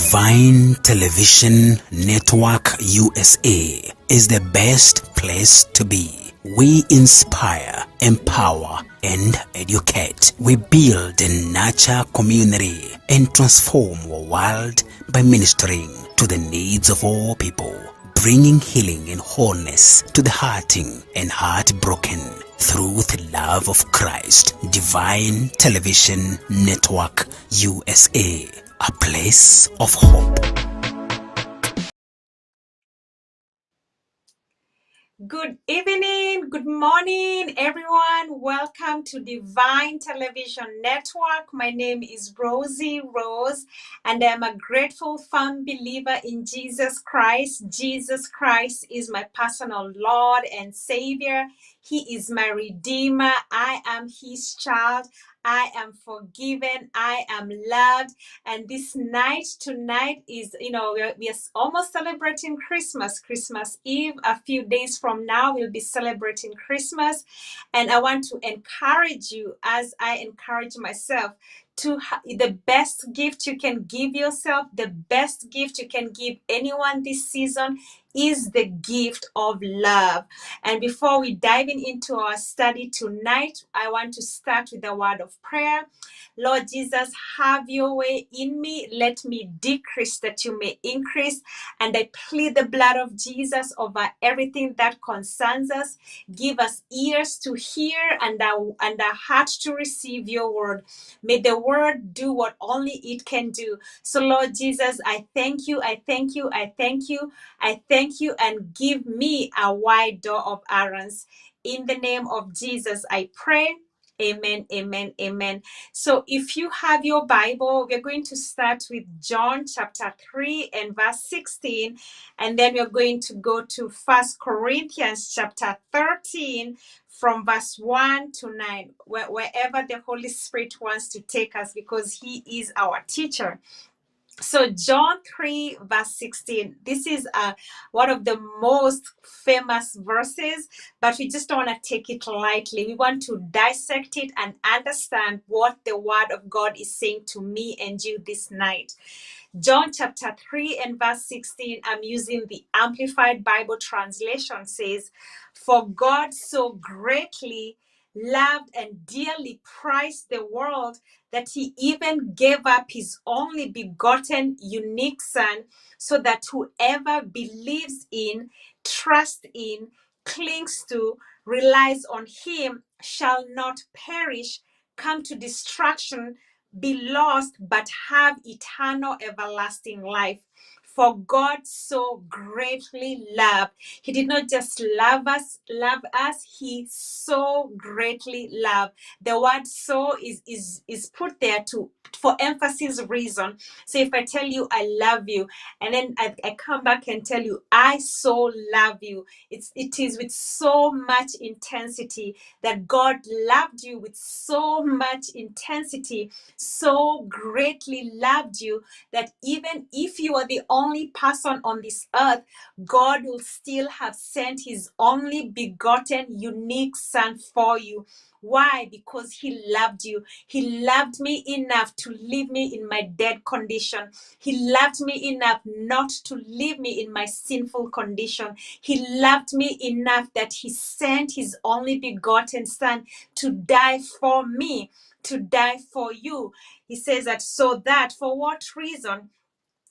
Divine Television Network USA is the best place to be. We inspire, empower, and educate. We build and nurture community and transform our world by ministering to the needs of all people, bringing healing and wholeness to the hurting and heartbroken through the love of Christ. Divine Television Network USA, a place of hope. Good evening, good morning, everyone. Welcome to Divine Television Network. My name is Rosie Rose, and I'm a grateful, firm believer in Jesus Christ. Jesus Christ is my personal Lord and Savior. He is my Redeemer. I am His child. I am forgiven. I am loved. And this night, tonight is, we are almost celebrating Christmas Eve. A few days from now, we'll be celebrating Christmas. And I want to encourage you, as I encourage myself, to the best gift you can give yourself, the best gift you can give anyone this season is the gift of love. And before we dive into our study tonight, I want to start with a word of prayer. Lord Jesus, have your way in me. Let me decrease that you may increase. And I plead the blood of Jesus over everything that concerns us. Give us ears to hear and a heart to receive your word. May the word do what only it can do. So Lord Jesus, I thank you. I thank you. I thank you. I thank you, and give me a wide door of utterance. In the name of Jesus, I pray. Amen, amen, amen. So if you have your Bible, we're going to start with John chapter 3 and verse 16. And then we're going to go to 1 Corinthians chapter 13 from verse 1 to 9, wherever the Holy Spirit wants to take us, because He is our teacher. So John 3 verse 16, this is one of the most famous verses, but we just don't want to take it lightly. We want to dissect it and understand what the word of God is saying to me and you this night. John chapter 3 and verse 16, I'm using the Amplified Bible translation, says, "For God so greatly loved and dearly prized the world that he even gave up his only begotten unique son, so that whoever believes in, trusts in, clings to, relies on him shall not perish, come to destruction, be lost, but have eternal everlasting life. For God so greatly loved." He did not just love us, he so greatly loved. The word "so" is put there for emphasis reason. So if I tell you I love you, and then I come back and tell you I so love you, it is with so much intensity that God loved you with so much intensity, so greatly loved you, that even if you are the only person on this earth, God will still have sent his only begotten unique son for you. Why? Because he loved you. He loved me enough to leave me in my dead condition. He loved me enough not to leave me in my sinful condition. He loved me enough that he sent his only begotten son to die for me, to die for you. He says that, so that, for what reason?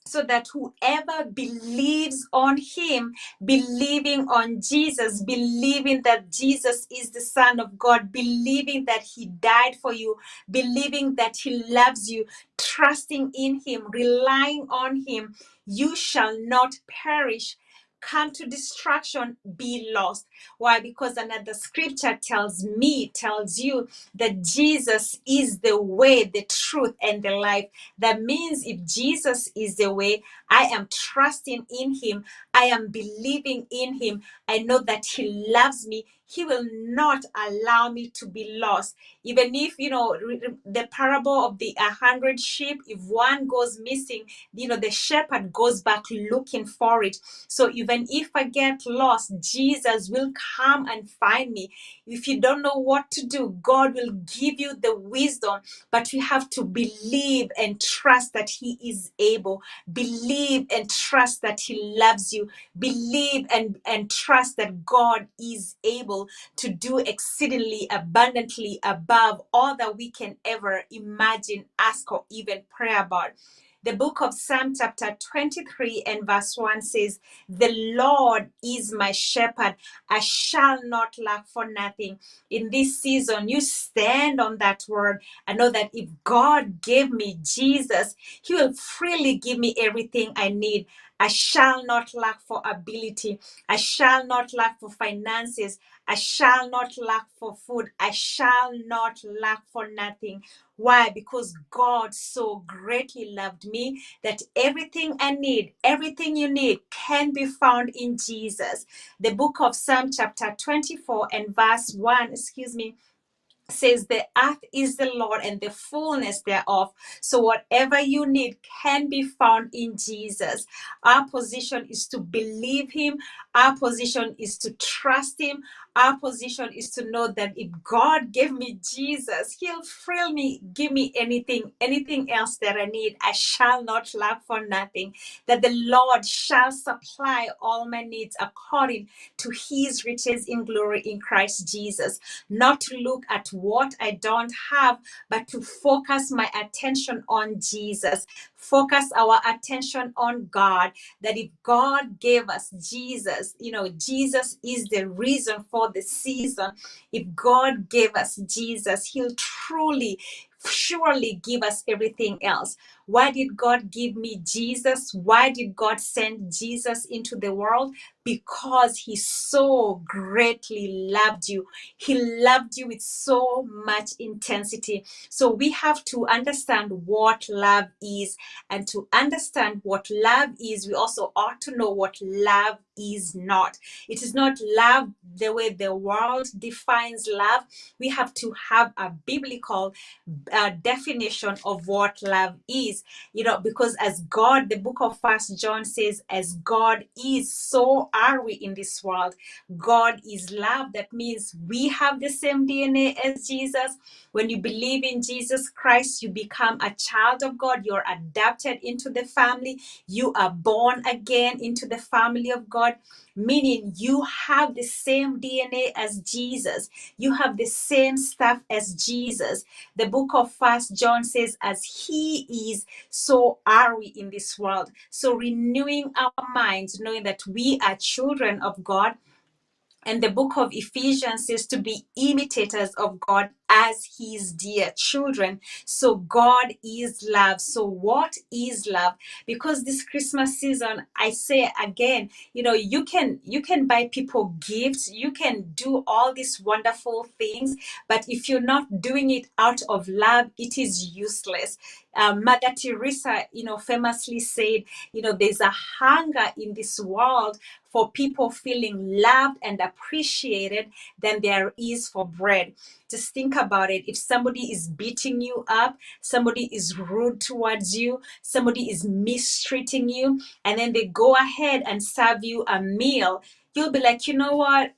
So that whoever believes on him, believing on Jesus, believing that Jesus is the Son of God, believing that he died for you, believing that he loves you, trusting in him, relying on him, you shall not perish, come to destruction, be lost. Why? Because another scripture tells you that Jesus is the way, the truth, and the life. That means if Jesus is the way, I am trusting in him, I am believing in him, I know that he loves me, He will not allow me to be lost. Even if, the parable of the 100 sheep, if one goes missing, the shepherd goes back looking for it. So even if I get lost, Jesus will come and find me. If you don't know what to do, God will give you the wisdom, but you have to believe and trust that He is able. Believe and trust that He loves you. Believe and trust that God is able to do exceedingly abundantly above all that we can ever imagine, ask, or even pray about. The book of Psalm chapter 23 and verse 1 says, "The Lord is my shepherd, I shall not lack for nothing." In this season, you stand on that word and know that if God gave me Jesus, He will freely give me everything I need. I shall not lack for ability. I shall not lack for finances. I shall not lack for food. I shall not lack for nothing. Why? Because God so greatly loved me that everything I need, everything you need, can be found in Jesus. The book of Psalm chapter 24 and verse 1, says, "The earth is the Lord and the fullness thereof." So whatever you need can be found in Jesus. Our position is to believe Him. Our position is to trust Him. Our position is to know that if God gave me Jesus, He'll freely give me anything else that I need. I shall not lack for nothing. That the Lord shall supply all my needs according to His riches in glory in Christ Jesus. Not to look at what I don't have, but to focus my attention on Jesus. Focus our attention on God. That if God gave us Jesus, Jesus is the reason for the season. If God gave us Jesus, He'll truly, surely give us everything else. Why did God give me Jesus? Why did God send Jesus into the world? Because He so greatly loved you. He loved you with so much intensity. So we have to understand what love is. And to understand what love is, we also ought to know what love is not. It is not love the way the world defines love. We have to have a biblical definition of what love is, because as God, the book of First John says, as God is, so are we in this world. God is love. That means we have the same DNA as Jesus. When you believe in Jesus Christ, you become a child of God. You're adopted into the family. You are born again into the family of God, meaning you have the same DNA as Jesus. You have the same stuff as Jesus. The book of First John says, as He is, so are we in this world. So renewing our minds, knowing that we are children of God. And the book of Ephesians says to be imitators of God as His dear children. So God is love. So what is love? Because this Christmas season, I say again, you can buy people gifts, you can do all these wonderful things, but if you're not doing it out of love, it is useless. Mother Teresa, famously said, there's a hunger in this world for people feeling loved and appreciated than there is for bread. Just think about it. If somebody is beating you up, somebody is rude towards you, somebody is mistreating you, and then they go ahead and serve you a meal, you'll be like, you know what?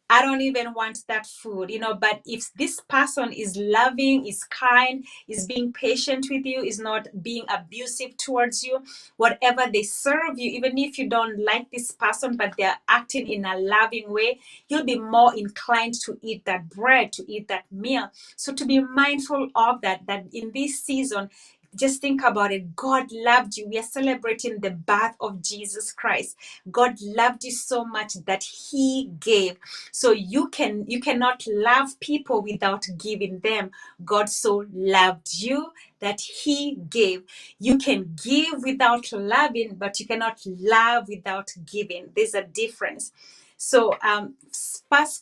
I don't even want that food, but if this person is loving, is kind, is being patient with you, is not being abusive towards you, whatever they serve you, even if you don't like this person, but they're acting in a loving way, you'll be more inclined to eat that bread, to eat that meal. So to be mindful of that in this season, just think about it. God loved you. We are celebrating the birth of Jesus Christ. God loved you so much that He gave. So you cannot love people without giving them. God so loved you that He gave. You can give without loving, but you cannot love without giving. There's a difference. So 1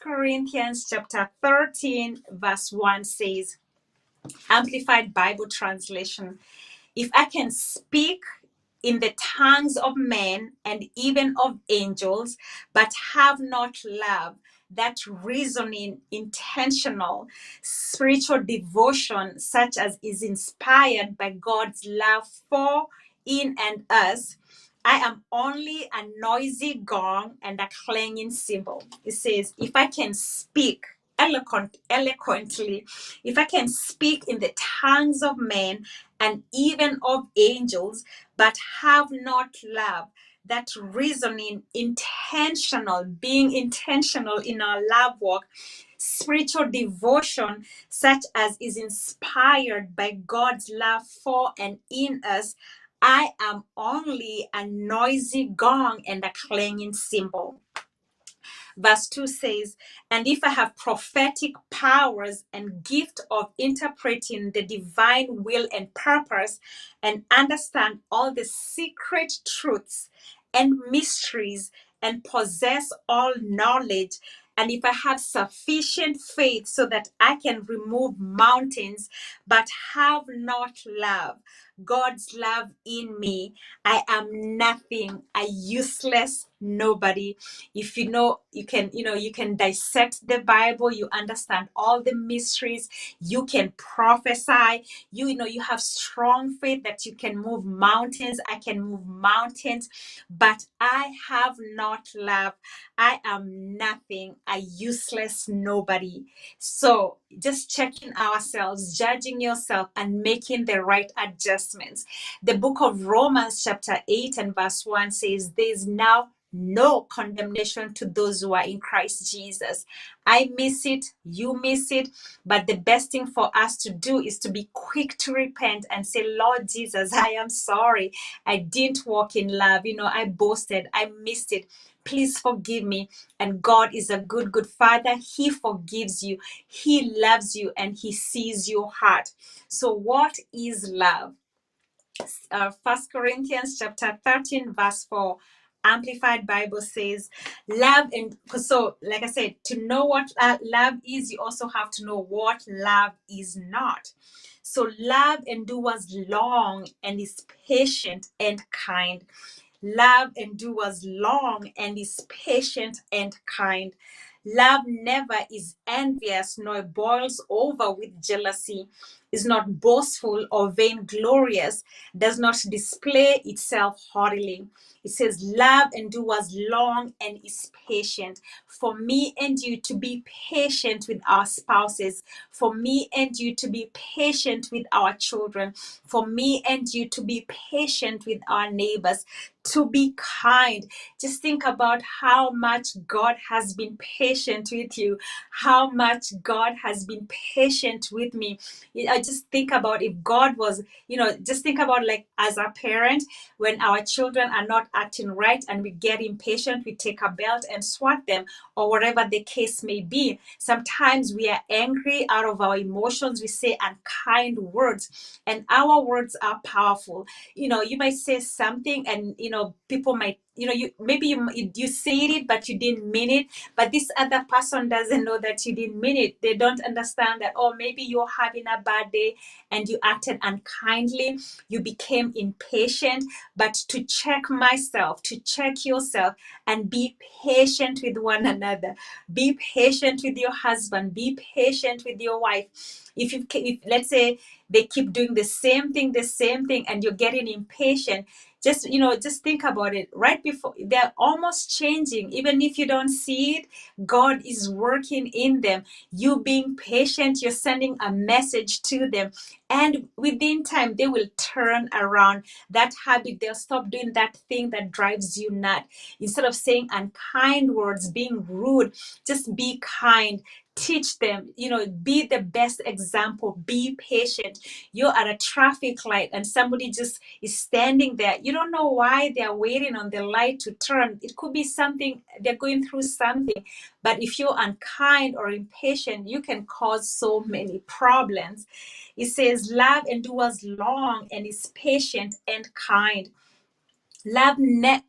Corinthians chapter 13 verse 1 says, Amplified Bible Translation, "If I can speak in the tongues of men and even of angels, but have not love, that reasoning, intentional, spiritual devotion, such as is inspired by God's love for, in, and us. I am only a noisy gong and a clanging cymbal. It says, if I can speak eloquently, if I can speak in the tongues of men and even of angels, but have not love, that reasoning, intentional, being intentional in our love walk, spiritual devotion, such as is inspired by God's love for and in us, I am only a noisy gong and a clanging cymbal. Verse 2 says, and if I have prophetic powers and gift of interpreting the divine will and purpose, and understand all the secret truths and mysteries, and possess all knowledge, and if I have sufficient faith so that I can remove mountains, but have not love, God's love in me, I am nothing, a useless nobody. If you know, you can dissect the Bible, you understand all the mysteries, you can prophesy, you have strong faith that you can move mountains. I can move mountains, but I have not love. I am nothing, a useless nobody. So just checking ourselves, judging yourself, and making the right adjustments. The book of Romans chapter 8 and verse 1 says, there is now no condemnation to those who are in Christ Jesus. I miss it, you miss it, but the best thing for us to do is to be quick to repent and say, Lord Jesus, I am sorry. I didn't walk in love. I boasted, I missed it. Please forgive me. And God is a good, good Father. He forgives you, He loves you, and He sees your heart. So what is love? 1 Corinthians chapter 13 verse 4 Amplified Bible says, love. And so, like I said, to know what love is, you also have to know what love is not. So love endures long and is patient and kind. Love endures long and is patient and kind. Love never is envious, nor boils over with jealousy, is not boastful or vainglorious, does not display itself haughtily. It says, love endures long and is patient. For me and you to be patient with our spouses, for me and you to be patient with our children, for me and you to be patient with our neighbors, to be kind. Just think about how much God has been patient with you, how much God has been patient with me. I just think about if God was, just think about, like, as a parent, when our children are not acting right and we get impatient, we take a belt and swat them, or whatever the case may be. Sometimes we are angry out of our emotions. We say unkind words, and our words are powerful. You might say something, and people might, you said it, but you didn't mean it. But this other person doesn't know that you didn't mean it. They don't understand that, oh, maybe you're having a bad day and you acted unkindly, you became impatient. But to check myself, to check yourself, and be patient with one another. Be patient with your husband, be patient with your wife. If let's say they keep doing the same thing, and you're getting impatient, just think about it. Right before, they're almost changing. Even if you don't see it, God is working in them. You being patient, you're sending a message to them, and within time they will turn around that habit. They'll stop doing that thing that drives you nuts. Instead of saying unkind words, being rude, just be kind. Teach them, be the best example. Be patient. You're at a traffic light and somebody just is standing there. You don't know why they're waiting on the light to turn. It could be something, they're going through something. But if you're unkind or impatient, you can cause so many problems. It says, love endures long and is patient and kind. Love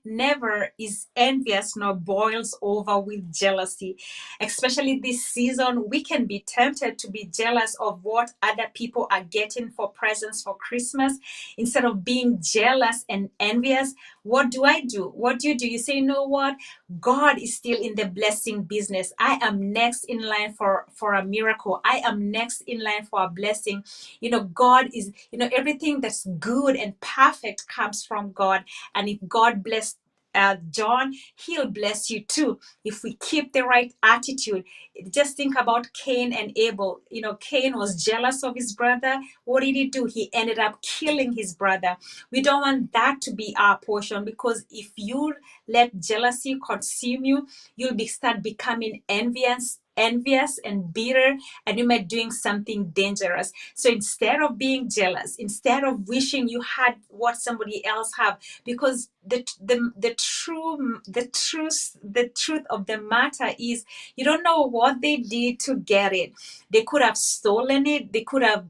never is envious nor boils over with jealousy. Especially this season, we can be tempted to be jealous of what other people are getting for presents for Christmas. Instead of being jealous and envious, What do I do? What do? You say, you know what? God is still in the blessing business. I am next in line for a miracle. I am next in line for a blessing. God is, everything that's good and perfect comes from God. And if God blessed John, he'll bless you too if we keep the right attitude. Just think about Cain and Abel. Cain was jealous of his brother. What did he do? He ended up killing his brother. We don't want that to be our portion, because if you let jealousy consume you, start becoming envious and bitter, and you might doing something dangerous. So instead of being jealous, instead of wishing you had what somebody else have, because the truth of the matter is, you don't know what they did to get it. They could have stolen it. They could have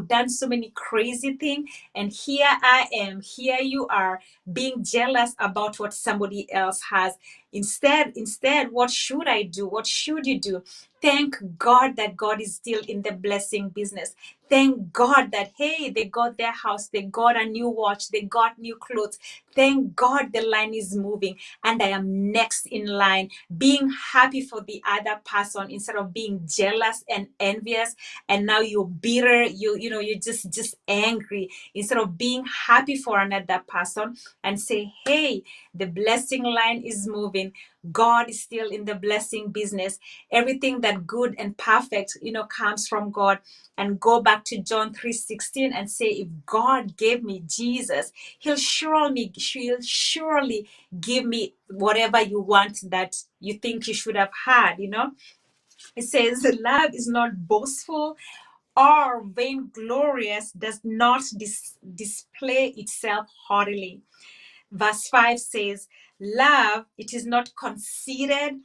done so many crazy things, and here you are being jealous about what somebody else has. Instead, what should I do? What should you do? Thank God that God is still in the blessing business. Thank God that, hey, they got their house, they got a new watch, they got new clothes. Thank God the line is moving and I am next in line, being happy for the other person instead of being jealous and envious. And now you're bitter, you're just angry, instead of being happy for another person and say, hey, the blessing line is moving. God is still in the blessing business. Everything that good and perfect, comes from God. And go back to John 3:16 and say, if God gave me Jesus, he'll surely give me whatever you want that you think you should have had. It says, love is not boastful or vainglorious, does not display itself haughtily. Verse 5 says, love, it is not conceited,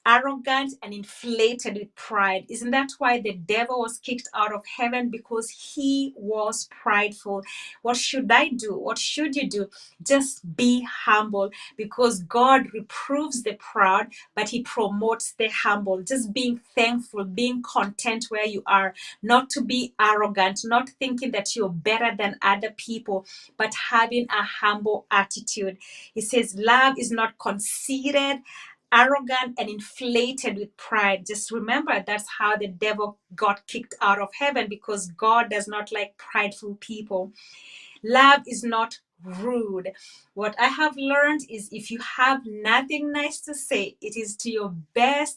arrogant, and inflated with pride. Isn't that why the devil was kicked out of heaven? Because he was prideful. What should I do? What should you do? Just be humble, because God reproves the proud, but he promotes the humble. Just being thankful, being content where you are, not to be arrogant, not thinking that you're better than other people, but having a humble attitude. He says, love is not conceited, arrogant, and inflated with pride. Just remember, that's how the devil got kicked out of heaven, because God does not like prideful people. Love is not rude. What I have learned is, if you have nothing nice to say, it is to your best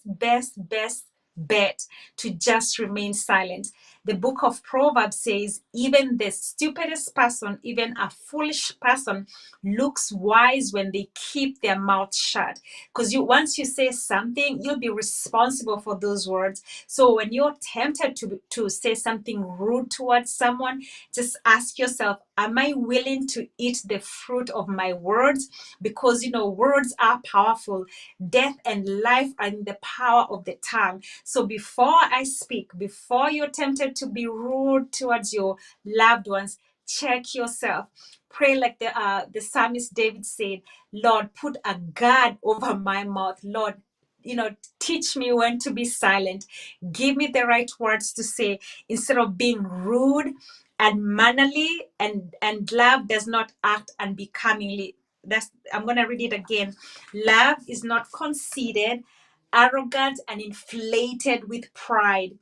bet to just remain silent. The book of Proverbs says, even the stupidest person, even a foolish person, looks wise when they keep their mouth shut. Because once you say something, you'll be responsible for those words. So when you're tempted to say something rude towards someone, just ask yourself, am I willing to eat the fruit of my words? Because words are powerful. Death and life are in the power of the tongue. So before I speak, before you're tempted to be rude towards your loved ones, check yourself. Pray like the psalmist David said, Lord, put a guard over my mouth. Lord, teach me when to be silent. Give me the right words to say, instead of being rude and mannerly, and love does not act unbecomingly. I'm going to read it again. Love is not conceited, arrogant, and inflated with pride.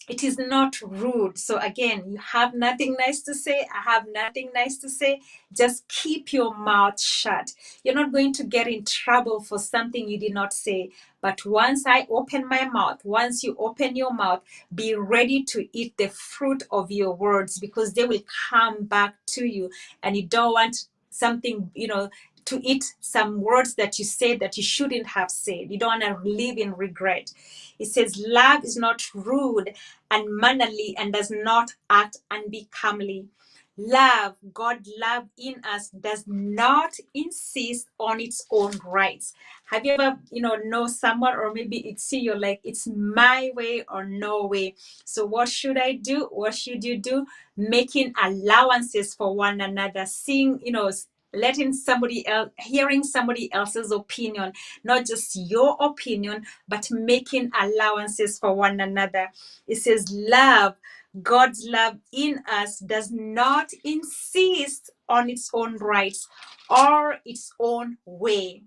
It is not rude. So again, you have nothing nice to say, I have nothing nice to say, just keep your mouth shut. You're not going to get in trouble for something you did not say. But once I open my mouth, once you open your mouth, be ready to eat the fruit of your words, because they will come back to you. And you don't want something, to eat some words that you said that you shouldn't have said. You don't want to live in regret. It says, love is not rude and mannerly, and does not act unbecomingly. Love, God love in us, does not insist on its own rights. Have you ever, know someone, or maybe it's you're like, it's my way or no way. So what should I do? What should you do? Making allowances for one another, seeing, letting somebody else, hearing somebody else's opinion, not just your opinion, but making allowances for one another. It says, love, God's love in us does not insist on its own rights or its own way.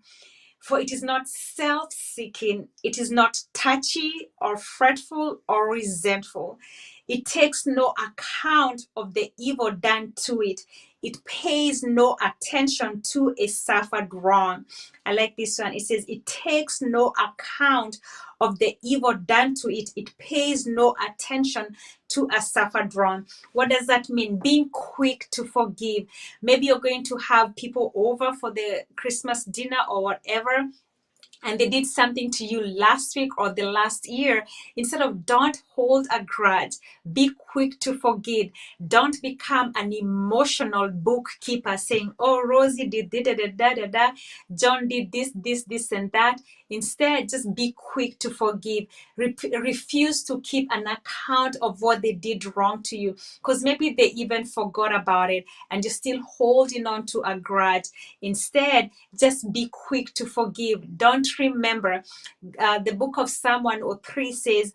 For it is not self seeking, it is not touchy or fretful or resentful. It takes no account of the evil done to it. It pays no attention to a suffered wrong. I like this one. It says, it takes no account of the evil done to it. It pays no attention to a suffered wrong. What does that mean? Being quick to forgive. Maybe you're going to have people over for the Christmas dinner or whatever, and they did something to you last week or the last year. Instead of, don't hold a grudge, be quick to forgive. Don't become an emotional bookkeeper saying, oh, Rosie did da da da da da, John did this and that. Instead, just be quick to forgive. Refuse to keep an account of what they did wrong to you, because maybe they even forgot about it and you're still holding on to a grudge. Instead, just be quick to forgive. Don't remember. The book of Psalm 103 says,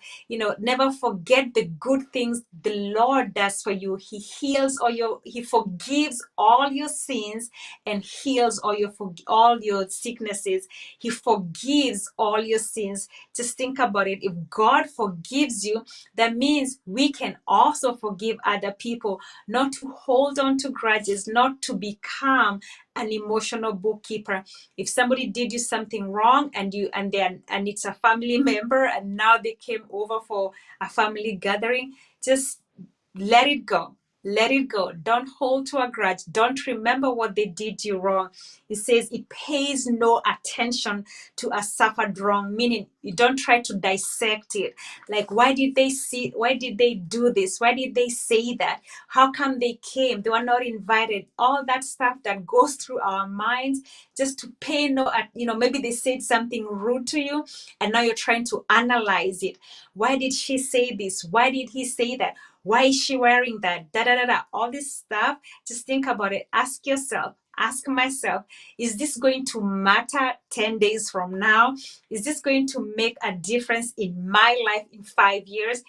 never forget the good things the Lord does for you. He he forgives all your sins and heals all your sicknesses. He forgives all your sins. Just think about it. If God forgives you, that means we can also forgive other people. Not to hold on to grudges, not to become an emotional bookkeeper. If somebody did you something wrong and it's a family member and now they came over for a family gathering, just let it go. Let it go. Don't hold to a grudge. Don't remember what they did you wrong. It says it pays no attention to a suffered wrong, meaning you don't try to dissect it. Like, why did they do this? Why did they say that? How come they came? They were not invited. All that stuff that goes through our minds, just to pay no, maybe they said something rude to you and now you're trying to analyze it. Why did she say this? Why did he say that? Why is she wearing that? Da da da da. All this stuff. Just think about it. Ask yourself. Ask myself, is this going to matter 10 days from now? Is this going to make a difference in my life in 5 years?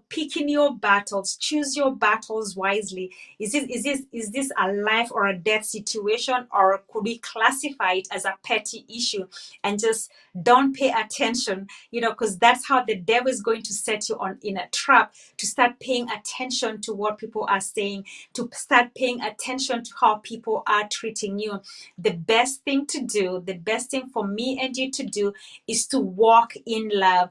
Picking your battles, choose your battles wisely. Is this a life or a death situation, or could we classify it as a petty issue and just don't pay attention? Because that's how the devil is going to set you on in a trap, to start paying attention to what people are saying, to start paying attention to how people are treating you. The best thing to do, the best thing for me and you to do, is to walk in love,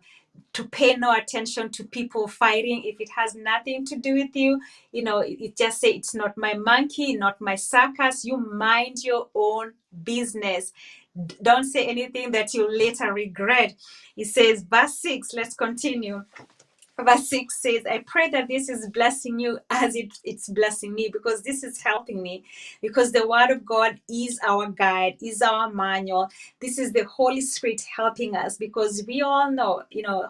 to pay no attention to people fighting. If it has nothing to do with you, it just say, it's not my monkey, not my circus. You mind your own business. Don't say anything that you later regret. It says, verse 6, let's continue. Verse 6 says, I pray that this is blessing you as it's blessing me, because this is helping me, because the word of God is our guide, is our manual. This is the Holy Spirit helping us, because we all know,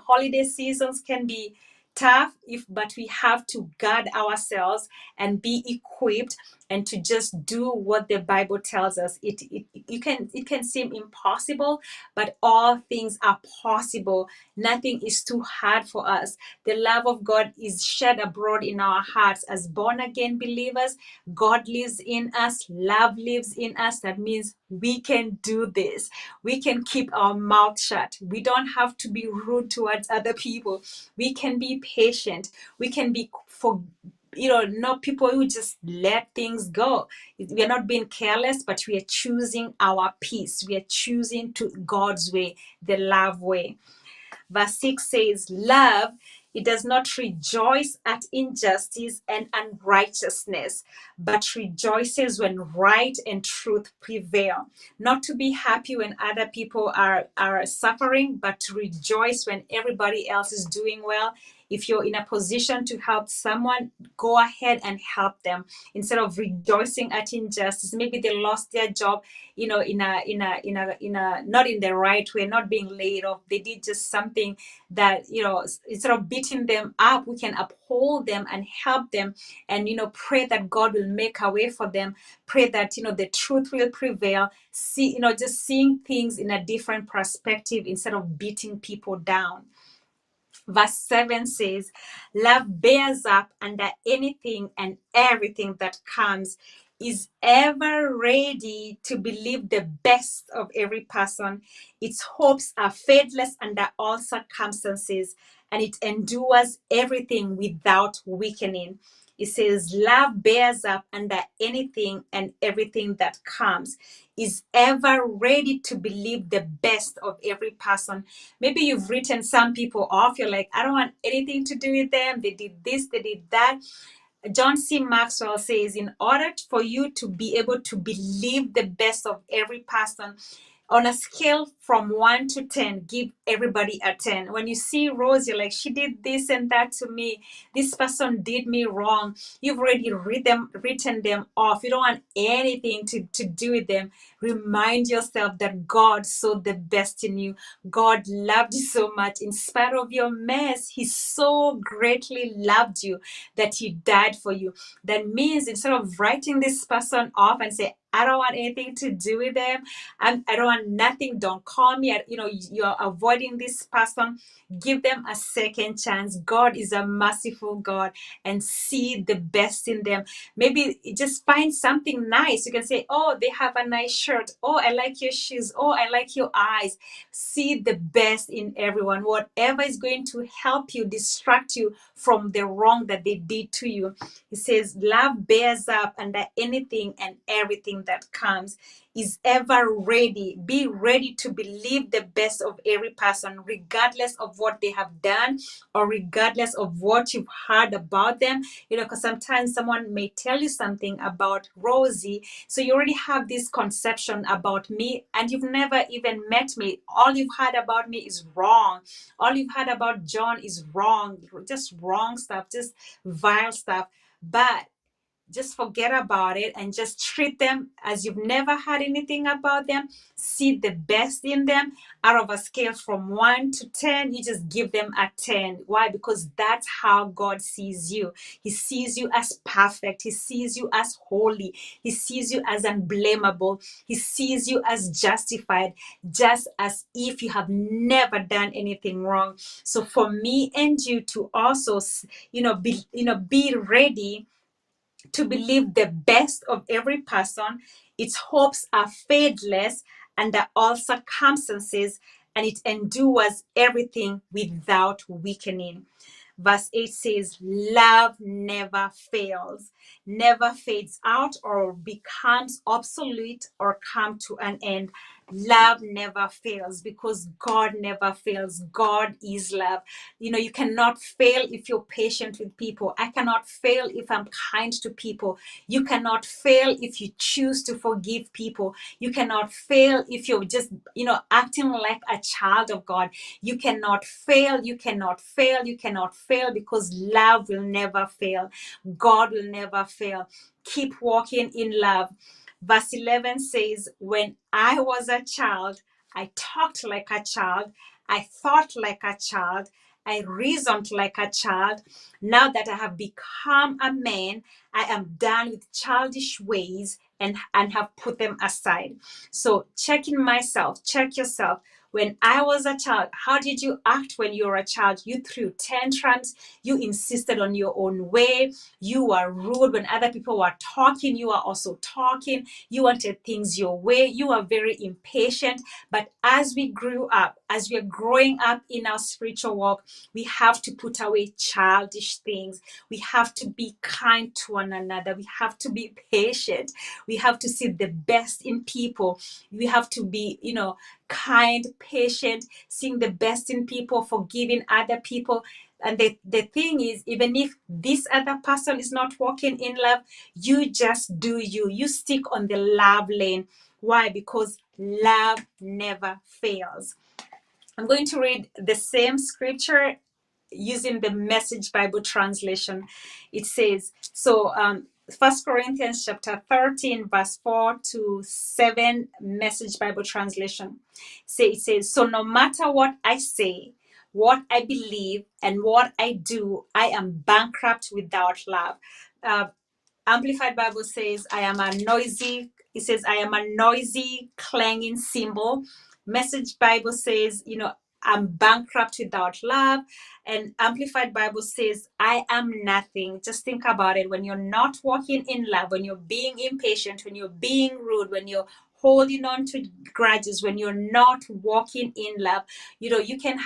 holiday seasons can be tough, but we have to guard ourselves and be equipped and to just do what the Bible tells us. It can seem impossible, but all things are possible. Nothing is too hard for us. The love of God is shed abroad in our hearts as born again believers. God lives in us, love lives in us. That means we can do this. We can keep our mouth shut. We don't have to be rude towards other people. We can be patient. We can be not people who just let things go. We are not being careless, but we are choosing our peace. We are choosing to God's way, the love way. Verse 6 says, love, it does not rejoice at injustice and unrighteousness, but rejoices when right and truth prevail. Not to be happy when other people are suffering, but to rejoice when everybody else is doing well. If you're in a position to help someone, go ahead and help them instead of rejoicing at injustice. Maybe they lost their job, in a not in the right way, not being laid off. They did just something that, instead of beating them up, we can uphold them and help them, and pray that God will make a way for them. Pray that the truth will prevail. Just seeing things in a different perspective instead of beating people down. Verse 7 says, love bears up under anything and everything that comes, is ever ready to believe the best of every person. Its hopes are faithless under all circumstances, and it endures everything without weakening. It says, love bears up under anything and everything that comes, is ever ready to believe the best of every person. Maybe you've written some people off. You're like, I don't want anything to do with them. They did this, they did that. John C. Maxwell says, in order for you to be able to believe the best of every person, on a scale from 1 to 10, give everybody a 10. When you see Rose, you're like, she did this and that to me. This person did me wrong. You've already written them off. You don't want anything to do with them. Remind yourself that God saw the best in you. God loved you so much. In spite of your mess, He so greatly loved you that He died for you. That means instead of writing this person off and say, I don't want anything to do with them, I don't want nothing, don't call me, you're avoiding this person, give them a second chance. God is a merciful God, and see the best in them. Maybe just find something nice. You can say, oh, they have a nice shirt. Oh, I like your shoes. Oh, I like your eyes. See the best in everyone. Whatever is going to help you, distract you from the wrong that they did to you. He says, love bears up under anything and everything that comes, is ever ready. Be ready to believe the best of every person, regardless of what they have done or regardless of what you've heard about them. Because sometimes someone may tell you something about Rosie, so you already have this conception about me, and you've never even met me. All you've heard about me is wrong. All you've heard about John is wrong, just wrong stuff, just vile stuff. But just forget about it and just treat them as you've never had anything about them. See the best in them. Out of a scale from 1 to 10, you just give them a 10. Why? Because that's how God sees you. He sees you as perfect. He sees you as holy. He sees you as unblameable. He sees you as justified, just as if you have never done anything wrong. So for me and you to also, be ready to believe the best of every person. Its hopes are faithless under all circumstances, and it endures everything without weakening. Verse 8 says, love never fails, never fades out or becomes obsolete or come to an end. Love never fails because God never fails. God is love. You cannot fail if you're patient with people. I cannot fail if I'm kind to people. You cannot fail if you choose to forgive people. You cannot fail if you're just, acting like a child of God. You cannot fail. You cannot fail. You cannot fail because love will never fail. God will never fail. Keep walking in love. Verse 11 says, when I was a child, I talked like a child. I thought like a child. I reasoned like a child. Now that I have become a man, I am done with childish ways and have put them aside. So checking myself, check yourself. When I was a child, how did you act when you were a child? You threw tantrums. You insisted on your own way. You were rude when other people were talking. You were also talking. You wanted things your way. You were very impatient. But as we grew up, as we are growing up in our spiritual walk, we have to put away childish things. We have to be kind to one another. We have to be patient. We have to see the best in people. We have to be, kind, patient, seeing the best in people, forgiving other people. And the thing is, even if this other person is not walking in love, you just do you. You stick on the love lane. Why? Because love never fails. I'm going to read the same scripture using the Message Bible translation. It says, so 1 Corinthians chapter 13, verse 4 to 7, Message Bible translation. It says, so no matter what I say, what I believe, and what I do, I am bankrupt without love. Amplified Bible says, I am a noisy, it says, I am a noisy, clanging cymbal. Message Bible says, I'm bankrupt without love. And Amplified Bible says, I am nothing. Just think about it. When you're not walking in love, when you're being impatient, when you're being rude, when you're holding on to grudges, when you're not walking in love, you can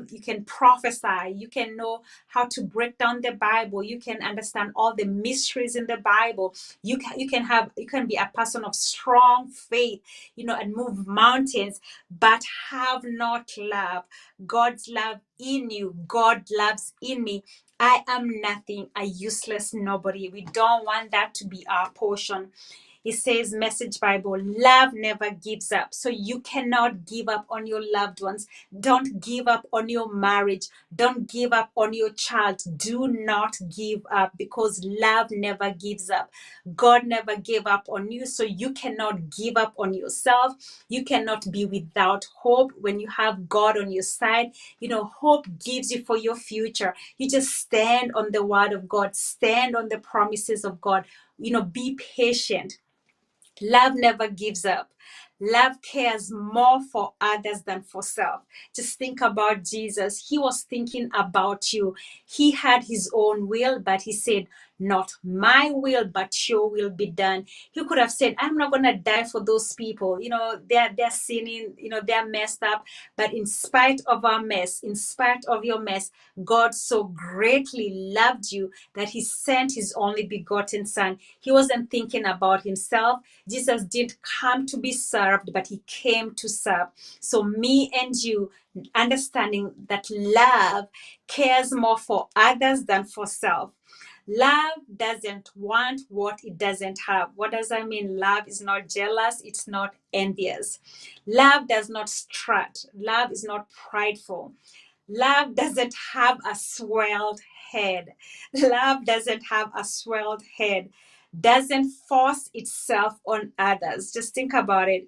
you can prophesy, you can know how to break down the Bible, you can understand all the mysteries in the Bible, you can be a person of strong faith, and move mountains, but have not love, God's love in you. God loves in me. I am nothing, a useless nobody. We don't want that to be our portion. It says, Message Bible, love never gives up. So you cannot give up on your loved ones. Don't give up on your marriage. Don't give up on your child. Do not give up, because love never gives up. God never gave up on you. So you cannot give up on yourself. You cannot be without hope when you have God on your side. Hope gives you for your future. You just stand on the word of God, stand on the promises of God. Be patient. Love never gives up. Love cares more for others than for self. Just think about Jesus. He was thinking about you. He had his own will, but he said, not my will, but your will be done. He could have said, I'm not going to die for those people. They're sinning, they're messed up. But in spite of our mess, in spite of your mess, God so greatly loved you that he sent his only begotten son. He wasn't thinking about himself. Jesus didn't come to be served, but he came to serve. So me and you, understanding that love cares more for others than for self. Love doesn't want what it doesn't have. What does that mean? Love is not jealous. It's not envious. Love does not strut. Love is not prideful. Love doesn't have a swelled head. Love doesn't have a swelled head. Doesn't force itself on others. Just think about it.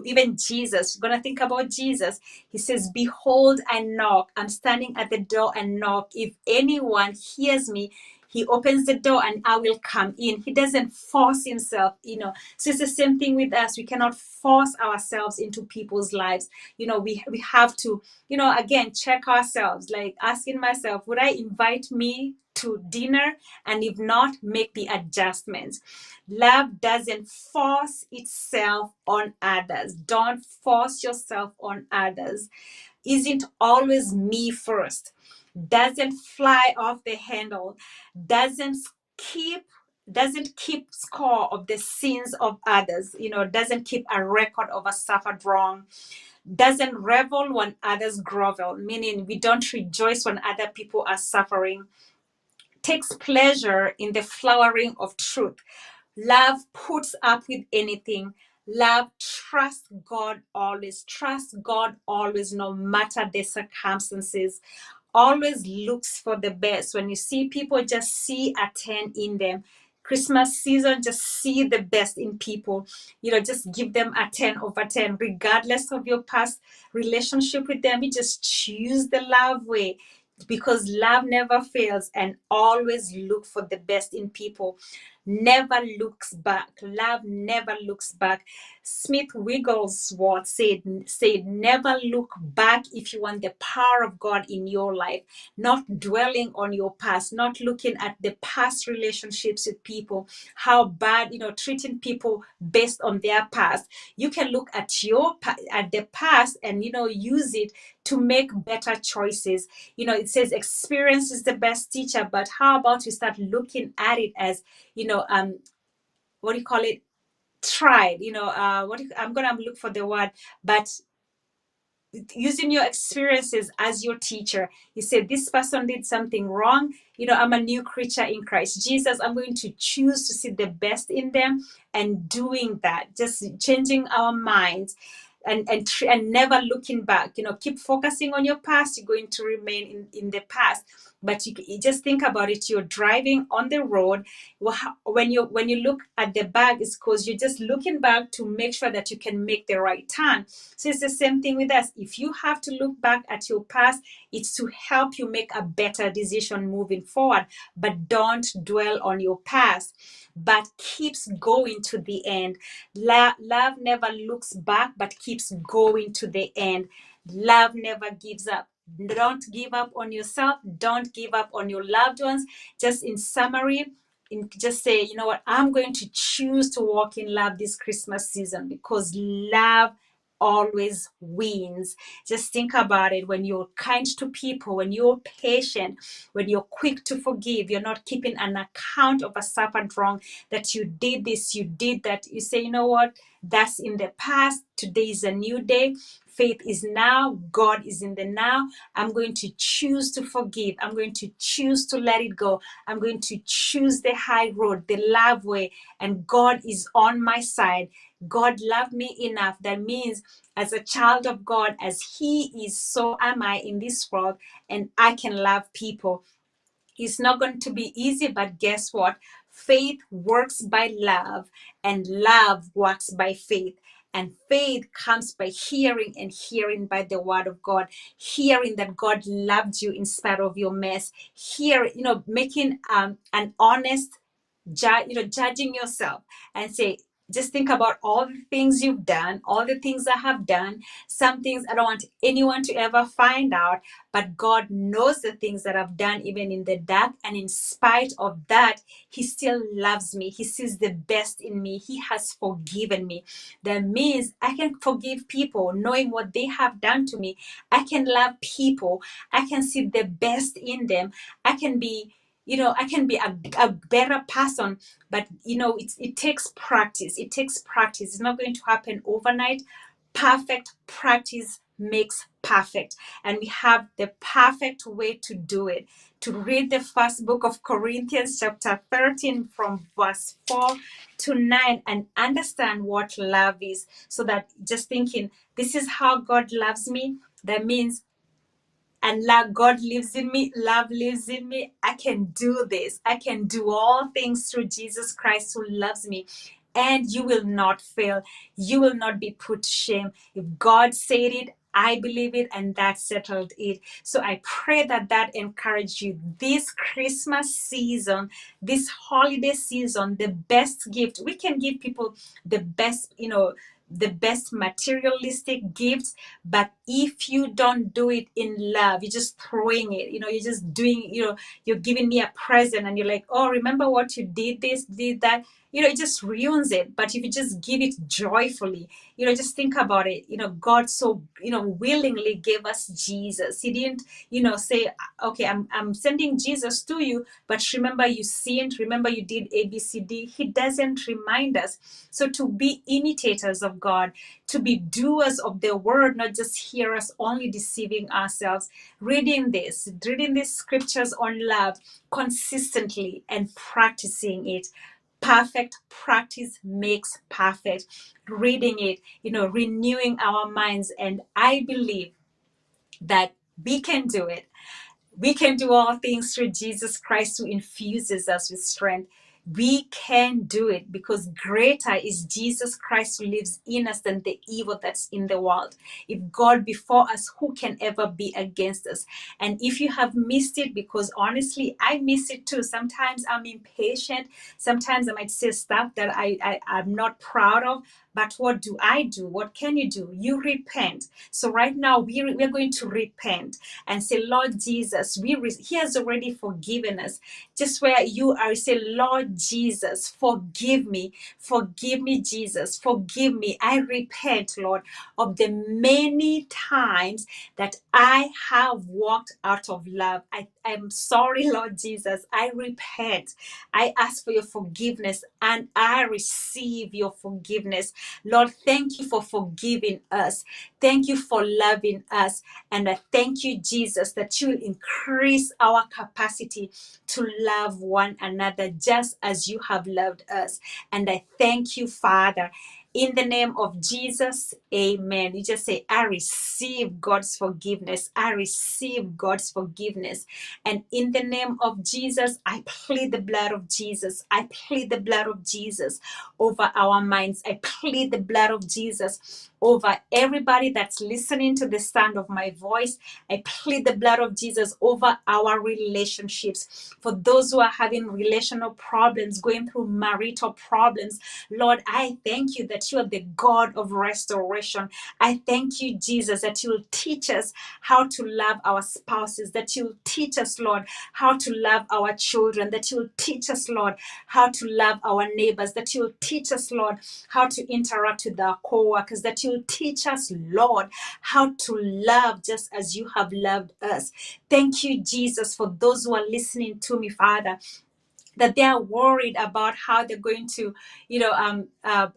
Even Jesus, gonna think about Jesus. He says, behold, I knock. I'm standing at the door and knock. If anyone hears me, he opens the door and I will come in. He doesn't force himself. So it's the same thing with us. We cannot force ourselves into people's lives. We have to, again, check ourselves, like asking myself, would I invite me to dinner? And if not, make the adjustments. Love doesn't force itself on others. Don't force yourself on others. Isn't always me first. Doesn't fly off the handle. Doesn't keep score of the sins of others. Doesn't keep a record of a suffered wrong. Doesn't revel when others grovel, meaning we don't rejoice when other people are suffering. Takes pleasure in the flowering of truth. Love puts up with anything. Love trusts God always. Trust God always, no matter the circumstances. Always looks for the best. When you see people, just see a 10 in them. Christmas season, just see the best in people. Just give them a 10 over 10, regardless of your past relationship with them. You just choose the love way, because love never fails and always look for the best in people. Never looks back. Love never looks back. Smith Wigglesworth said, never look back if you want the power of God in your life. Not dwelling on your past, not looking at the past relationships with people, how bad, treating people based on their past. You can look at at the past and, use it to make better choices. It says experience is the best teacher, but how about you start looking at it as, what do you call it? Tried, I'm gonna look for the word, but using your experiences as your teacher. You say, this person did something wrong. I'm a new creature in Christ Jesus. I'm going to choose to see the best in them, and doing that, just changing our minds and never looking back. Keep focusing on your past. You're going to remain in the past. But you just think about it. You're driving on the road. When you look at the back, it's because you're just looking back to make sure that you can make the right turn. So it's the same thing with us. If you have to look back at your past, it's to help you make a better decision moving forward. But don't dwell on your past, but keeps going to the end. Love never looks back, but keeps going to the end. Love never gives up. Don't give up on yourself. Don't give up on your loved ones. Just in summary, just say, you know what, I'm going to choose to walk in love this Christmas season, because love always wins. Just think about it. When you're kind to people, when you're patient, when you're quick to forgive, you're not keeping an account of a suffered wrong, that you did this, you did that. You say, you know what, that's in the past. Today is a new day. Faith is now. God is in the now. I'm going to choose to forgive. I'm going to choose to let it go. I'm going to choose the high road, the love way, and God is on my side. God loved me enough. That means, as a child of God, as He is, so am I in this world, and I can love people. It's not going to be easy, but guess what? Faith works by love, and love works by faith. And faith comes by hearing, and hearing by the word of God. Hearing that God loved you in spite of your mess. Making an honest judging yourself, and say, just think about all the things you've done, all the things I have done. Some things I don't want anyone to ever find out, but God knows the things that I've done, even in the dark. And in spite of that, He still loves me. He sees the best in me. He has forgiven me. That means I can forgive people knowing what they have done to me. I can love people. I can see the best in them. I can be a better person. But it takes practice. It takes practice. It's not going to happen overnight. Perfect practice makes perfect, and we have the perfect way to do it. To read the first book of Corinthians chapter 13 from verse 4 to 9 and understand what love is. So that, just thinking, this is how God loves me, that means, and love, God lives in me, love lives in me, I can do this. I can do all things through Jesus Christ who loves me. And you will not fail. You will not be put to shame. If God said it, I believe it, and that settled it. So I pray that that encouraged you this Christmas season, this holiday season. The best gift we can give people, the best, the best materialistic gifts. But if you don't do it in love, you're just throwing it, you're just doing, you're giving me a present, and you're like, oh, remember what you did, this, did that, it just ruins it. But if you just give it joyfully, just think about it. God so, willingly gave us Jesus. He didn't, say, okay, I'm sending Jesus to you, but remember you sinned, remember you did ABCD. He doesn't remind us. So to be imitators of God, to be doers of the word, not just hearers, only deceiving ourselves. Reading these scriptures on love consistently and practicing it. Perfect practice makes perfect. Reading it, renewing our minds. And I believe that we can do it. We can do all things through Jesus Christ who infuses us with strength. We can do it because greater is Jesus Christ who lives in us than the evil that's in the world. If God before us, who can ever be against us? And if you have missed it, because honestly, I miss it too. Sometimes I'm impatient. Sometimes I might say stuff that I'm not proud of. But what do I do? What can you do? You repent. So right now, we're going to repent and say, Lord Jesus, He has already forgiven us. Just where you are, say, Lord Jesus, forgive me. Forgive me, Jesus. Forgive me. I repent, Lord, of the many times that I have walked out of love. I'm sorry, Lord Jesus. I repent. I ask for your forgiveness, and I receive your forgiveness. Lord, thank you for forgiving us. Thank you for loving us. And I thank you, Jesus, that you will increase our capacity to love one another just as you have loved us. And I thank you, Father. In the name of Jesus, amen. You just say, I receive God's forgiveness. I receive God's forgiveness. And in the name of Jesus, I plead the blood of Jesus. I plead the blood of Jesus over our minds. I plead the blood of Jesus over everybody that's listening to the sound of my voice. I plead the blood of Jesus over our relationships. For those who are having relational problems, going through marital problems, Lord, I thank you that you are the God of restoration. I thank you, Jesus, that you'll teach us how to love our spouses, that you'll teach us, Lord, how to love our children, that you'll teach us, Lord, how to love our neighbors, that you'll teach us, Lord, how to interact with our co-workers, that you'll teach us, Lord, how to love just as you have loved us. Thank you, Jesus, for those who are listening to me, Father, that they are worried about how they're going to,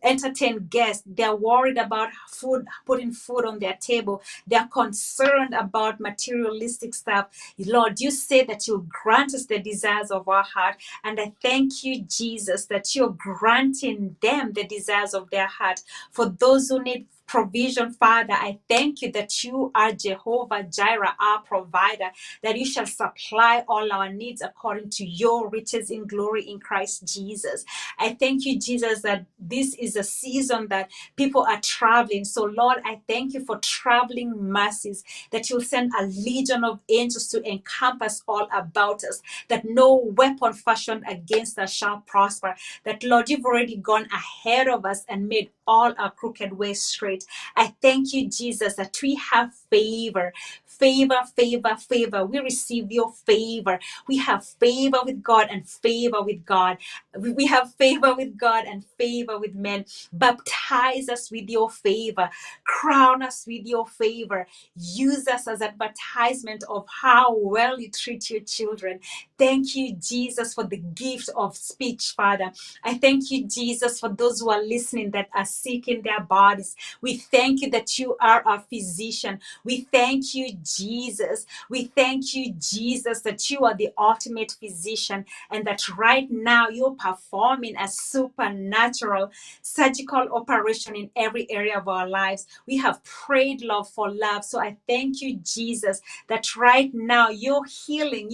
entertain guests. They're worried about food, putting food on their table. They're concerned about materialistic stuff. Lord, you say that you'll grant us the desires of our heart. And I thank you, Jesus, that you're granting them the desires of their heart. For those who need provision, Father, I thank you that you are Jehovah Jireh, our provider, that you shall supply all our needs according to your riches in glory in Christ Jesus. I thank you, Jesus, that this is a season that people are traveling. So, Lord, I thank you for traveling mercies, that you'll send a legion of angels to encompass all about us, that no weapon fashioned against us shall prosper, that, Lord, you've already gone ahead of us and made all our crooked ways straight. I thank you, Jesus, that we have favor. Favor, favor, favor. We receive your favor. We have favor with God and favor with God. We have favor with God and favor with men. Baptize us with your favor. Crown us with your favor. Use us as advertisement of how well you treat your children. Thank you, Jesus, for the gift of speech, Father. I thank you, Jesus, for those who are listening that are sick in their bodies. We thank you that you are our physician. We thank you, Jesus. We thank you, Jesus, that you are the ultimate physician and that right now you're performing a supernatural surgical operation in every area of our lives. We have prayed, love, for love. So I thank you, Jesus, that right now you're healing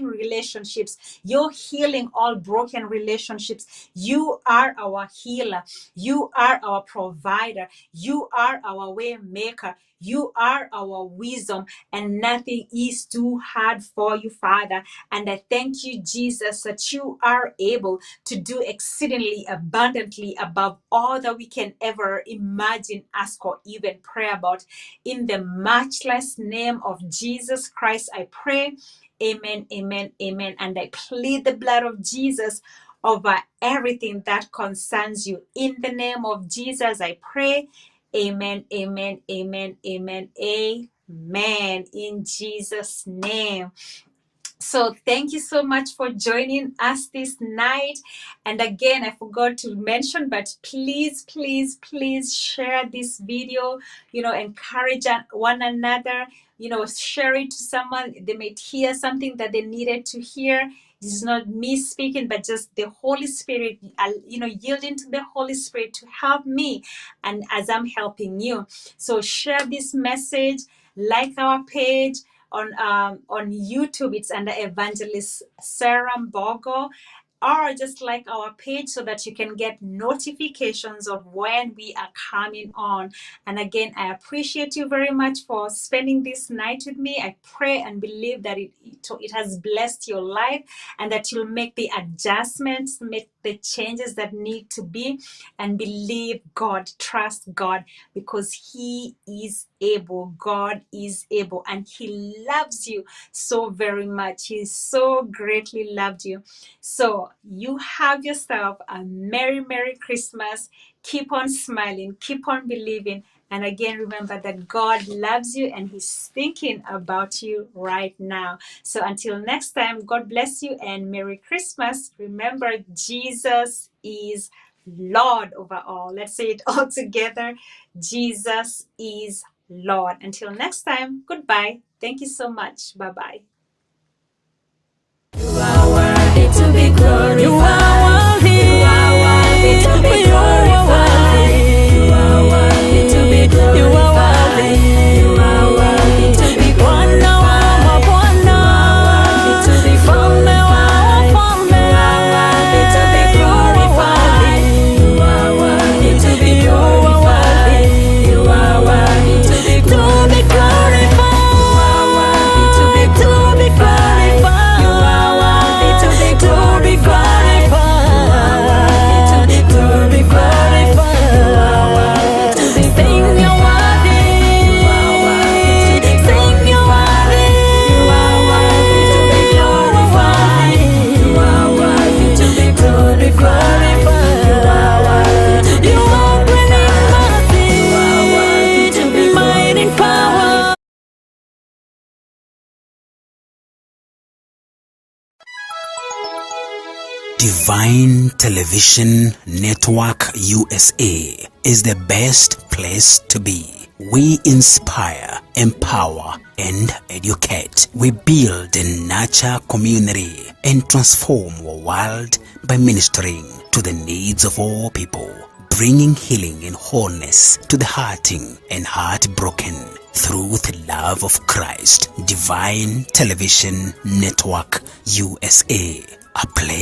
relationships. You're healing all broken relationships. You are our healer. You are our provider. You are our way maker. You are our wisdom, and nothing is too hard for you, Father. And I thank you, Jesus, that you are able to do exceedingly abundantly above all that we can ever imagine, ask, or even pray about. In the matchless name of Jesus Christ, I pray. Amen, amen, amen. And I plead the blood of Jesus over everything that concerns you. In the name of Jesus, I pray. Amen, amen, amen, amen, amen. In Jesus' name. So thank you so much for joining us this night. And again, I forgot to mention, but please, please, please share this video, encourage one another, share it to someone. They might hear something that they needed to hear. This is not me speaking, but just the Holy Spirit, yielding to the Holy Spirit to help me and as I'm helping you. So share this message, like our page, on YouTube. It's under Evangelist Sarah Mbogo, or just like our page so that you can get notifications of when we are coming on. And again, I appreciate you very much for spending this night with me. I pray and believe that it has blessed your life and that you'll make the adjustments, make the changes that need to be, and believe God, trust God, because He is able. God is able, and He loves you so very much. He so greatly loved you. So you have yourself a Merry, Merry Christmas. Keep on smiling, keep on believing. And again, remember that God loves you and He's thinking about you right now. So until next time, God bless you and Merry Christmas. Remember, Jesus is Lord over all. Let's say it all together. Jesus is Lord. Until next time, goodbye. Thank you so much. Bye-bye. You are worthy to be glorified. You are worthy to be glorified. Divine Television Network USA is the best place to be. We inspire, empower, and educate. We build and nurture community and transform our world by ministering to the needs of all people, bringing healing and wholeness to the hurting and heartbroken through the love of Christ. Divine Television Network USA, a place